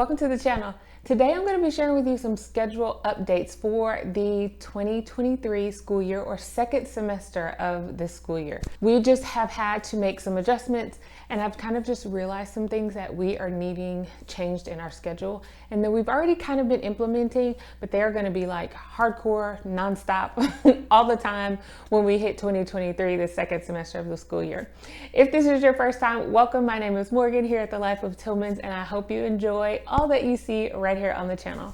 Welcome to the channel. Today I'm going to be sharing with you some schedule updates for the 2023 school year, or second semester of this school year. We just have had to make some adjustments, and I've kind of just realized some things that we are needing changed in our schedule and that we've already kind of been implementing, but they're going to be like hardcore, nonstop, all the time when we hit 2023, the second semester of the school year. If this is your first time, welcome. My name is Morgan here at The Life of Tillmans, and I hope you enjoy all that you see right here on the channel.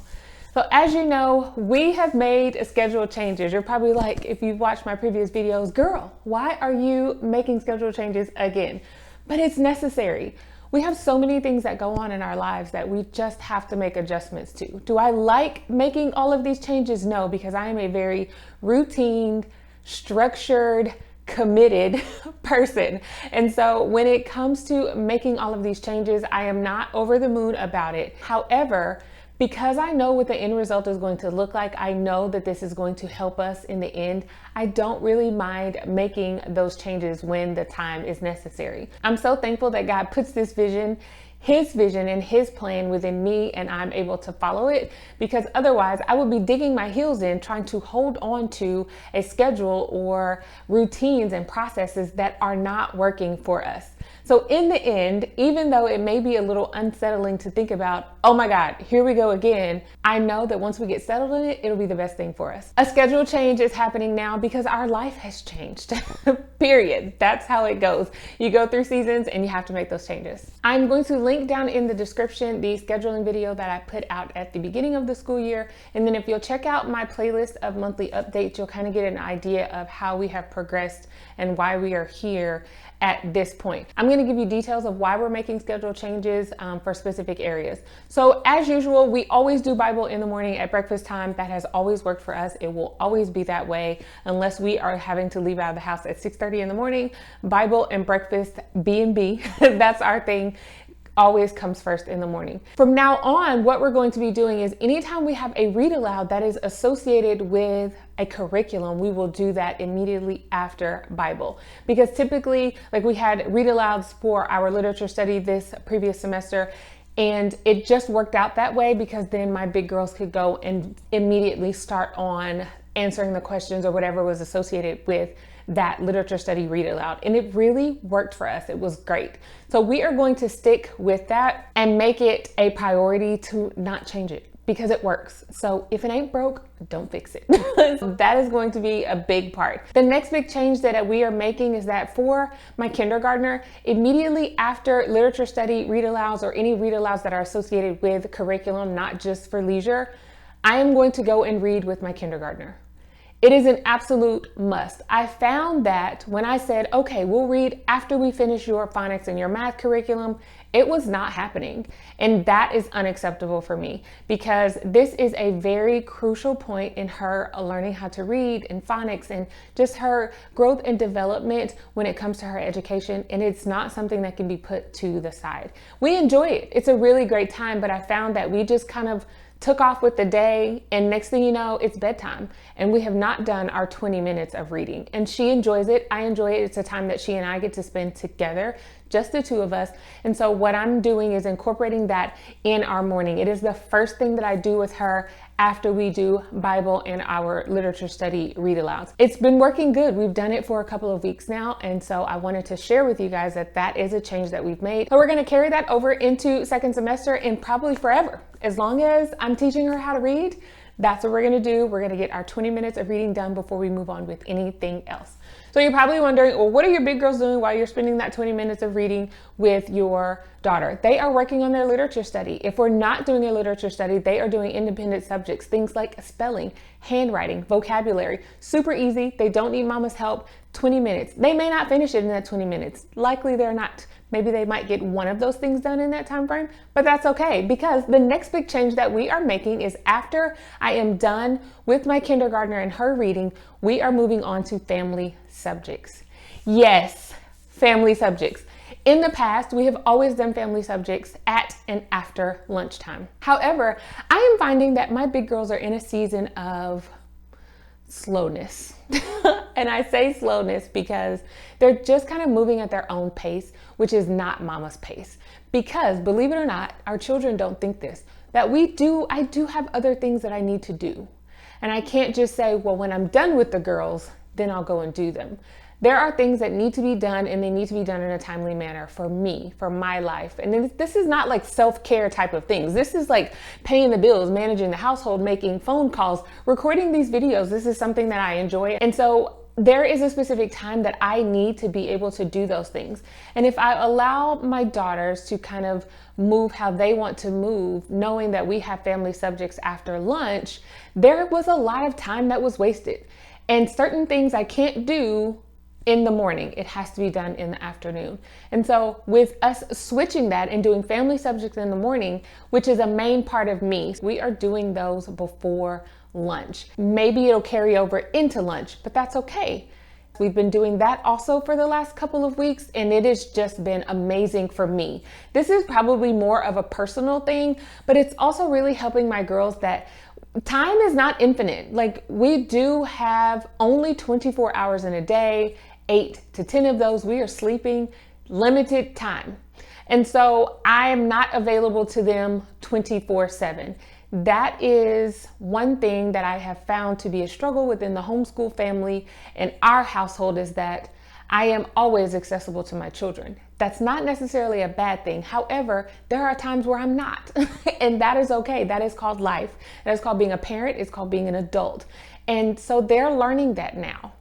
So as you know, we have made schedule changes. You're probably like, if you've watched my previous videos, girl, why are you making schedule changes again? But it's necessary. We have so many things that go on in our lives that we just have to make adjustments to. Do I like making all of these changes? No, because I am a very routine, structured, committed person. And so when it comes to making all of these changes, I am not over the moon about it. However, because I know what the end result is going to look like, I know that this is going to help us in the end, I don't really mind making those changes when the time is necessary. I'm so thankful that God puts this vision, His vision and His plan within me, and I'm able to follow it, because otherwise I would be digging my heels in trying to hold on to a schedule or routines and processes that are not working for us. So in the end, even though it may be a little unsettling to think about, oh my God, here we go again, I know that once we get settled in it, it'll be the best thing for us. A schedule change is happening now because our life has changed, period. That's how it goes. You go through seasons and you have to make those changes. I'm going to link down in the description the scheduling video that I put out at the beginning of the school year. And then if you'll check out my playlist of monthly updates, you'll kind of get an idea of how we have progressed and why we are here at this point. I'm going to give you details of why we're making schedule changes for specific areas. So as usual, we always do Bible in the morning at breakfast time. That has always worked for us. It will always be that way unless we are having to leave out of the house at 6:30 in the morning. Bible and breakfast, B&B, that's our thing. Always comes first in the morning. From now on, what we're going to be doing is anytime we have a read aloud that is associated with a curriculum, we will do that immediately after Bible. Because typically, like we had read alouds for our literature study this previous semester, and it just worked out that way because then my big girls could go and immediately start on answering the questions or whatever was associated with that literature study read aloud. And it really worked for us. It was great. So we are going to stick with that and make it a priority to not change it because it works. So if it ain't broke, don't fix it. That is going to be a big part. The next big change that we are making is that for my kindergartner, immediately after literature study read alouds or any read alouds that are associated with curriculum, not just for leisure, I am going to go and read with my kindergartner. It is an absolute must. I found that when I said, okay, we'll read after we finish your phonics and your math curriculum, it was not happening. And that is unacceptable for me because this is a very crucial point in her learning how to read and phonics and just her growth and development when it comes to her education. And it's not something that can be put to the side. We enjoy it. It's a really great time, but I found that we just kind of took off with the day, and next thing you know, it's bedtime and we have not done our 20 minutes of reading. And she enjoys it. I enjoy it. It's a time that she and I get to spend together, just the two of us. And so what I'm doing is incorporating that in our morning. It is the first thing that I do with her after we do Bible and our literature study read alouds. It's been working good. We've done it for a couple of weeks now. And so I wanted to share with you guys that that is a change that we've made. So we're going to carry that over into second semester and probably forever. As long as I'm teaching her how to read, that's what we're going to do. We're going to get our 20 minutes of reading done before we move on with anything else. So you're probably wondering, well, what are your big girls doing while you're spending that 20 minutes of reading with your daughter? They are working on their literature study. If we're not doing a literature study, they are doing independent subjects, things like spelling, handwriting, vocabulary, super easy. They don't need mama's help. 20 minutes. They may not finish it in that 20 minutes. Likely they're not. Maybe they might get one of those things done in that time frame, but that's okay because the next big change that we are making is after I am done with my kindergartner and her reading, we are moving on to family subjects. Yes, family subjects. In the past, we have always done family subjects at and after lunchtime. However, I am finding that my big girls are in a season of slowness. And I say slowness because they're just kind of moving at their own pace, which is not mama's pace. Because believe it or not, our children don't think this, that I do have other things that I need to do. And I can't just say, well, when I'm done with the girls, then I'll go and do them. There are things that need to be done, and they need to be done in a timely manner for me, for my life. And this is not like self-care type of things. This is like paying the bills, managing the household, making phone calls, recording these videos. This is something that I enjoy. And so there is a specific time that I need to be able to do those things. And if I allow my daughters to kind of move how they want to move, knowing that we have family subjects after lunch, there was a lot of time that was wasted. And certain things I can't do in the morning. It has to be done in the afternoon. And so with us switching that and doing family subjects in the morning, which is a main part of me, we are doing those before lunch. Maybe it'll carry over into lunch, but that's okay. We've been doing that also for the last couple of weeks, and it has just been amazing for me. This is probably more of a personal thing, but it's also really helping my girls that time is not infinite. Like, we do have only 24 hours in a day. 8 to 10 of those we are sleeping, limited time. And so I am not available to them 24/7. That is one thing that I have found to be a struggle within the homeschool family and our household, is that I am always accessible to my children. That's not necessarily a bad thing. However, there are times where I'm not, and that is okay. That is called life. That is called being a parent. It's called being an adult. And so they're learning that now.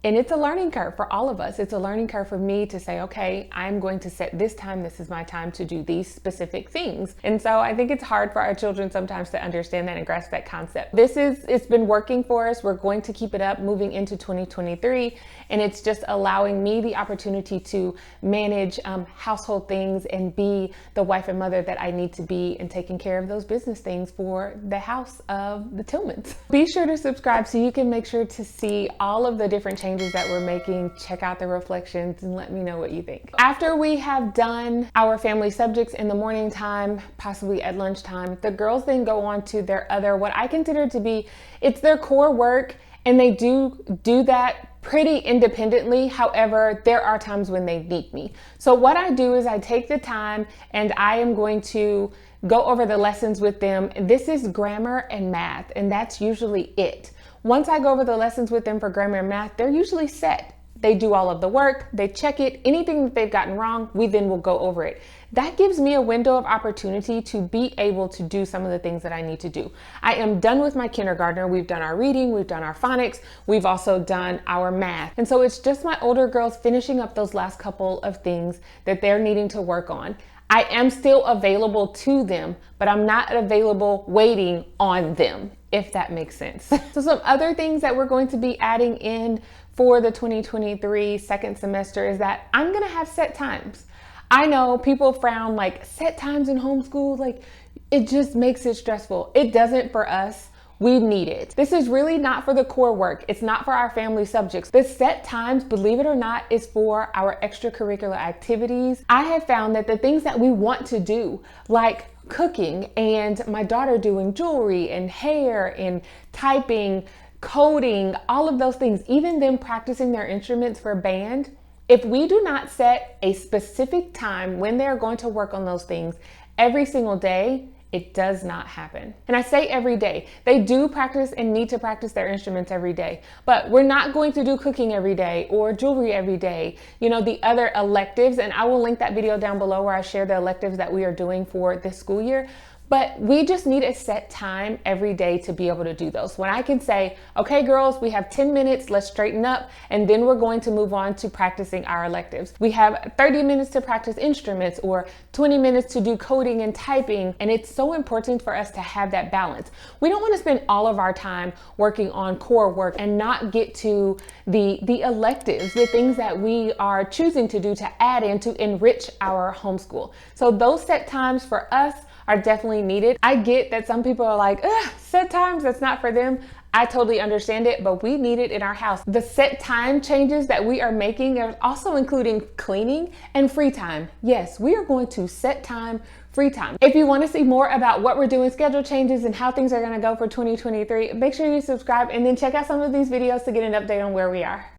And it's a learning curve for all of us. It's a learning curve for me to say, okay, I'm going to set this time. This is my time to do these specific things. And so I think it's hard for our children sometimes to understand that and grasp that concept. It's been working for us. We're going to keep it up moving into 2023. And it's just allowing me the opportunity to manage household things and be the wife and mother that I need to be, and taking care of those business things for the house of the Tillmans. Be sure to subscribe so you can make sure to see all of the different changes that we're making. Check out the reflections and let me know what you think. After we have done our family subjects in the morning time, possibly at lunchtime, the girls then go on to their other, what I consider to be, it's their core work, and they do that pretty independently. However, there are times when they need me. So what I do is I take the time and I am going to go over the lessons with them. This is grammar and math, and that's usually it. Once I go over the lessons with them for grammar and math, they're usually set. They do all of the work, they check it, anything that they've gotten wrong, we then will go over it. That gives me a window of opportunity to be able to do some of the things that I need to do. I am done with my kindergartner. We've done our reading, we've done our phonics, we've also done our math. And so it's just my older girls finishing up those last couple of things that they're needing to work on. I am still available to them, but I'm not available waiting on them, if that makes sense. So some other things that we're going to be adding in for the 2023 second semester is that I'm gonna have set times. I know people frown, like, set times in homeschool, like, it just makes it stressful. It doesn't for us. We need it. This is really not for the core work. It's not for our family subjects. The set times, believe it or not, is for our extracurricular activities. I have found that the things that we want to do, like cooking and my daughter doing jewelry and hair and typing, coding, all of those things, even them practicing their instruments for band, if we do not set a specific time when they're going to work on those things every single day, it does not happen. And I say every day. They do practice and need to practice their instruments every day, but we're not going to do cooking every day or jewelry every day. You know, the other electives, and I will link that video down below where I share the electives that we are doing for this school year. But we just need a set time every day to be able to do those. When I can say, okay, girls, we have 10 minutes, let's straighten up, and then we're going to move on to practicing our electives. We have 30 minutes to practice instruments or 20 minutes to do coding and typing. And it's so important for us to have that balance. We don't want to spend all of our time working on core work and not get to the electives, the things that we are choosing to do to add in to enrich our homeschool. So those set times for us are definitely needed. I get that some people are like, set times, that's not for them. I totally understand it, but we need it in our house. The set time changes that we are making are also including cleaning and free time. Yes, we are going to set time free time. If you want to see more about what we're doing, schedule changes, and how things are going to go for 2023, make sure you subscribe and then check out some of these videos to get an update on where we are.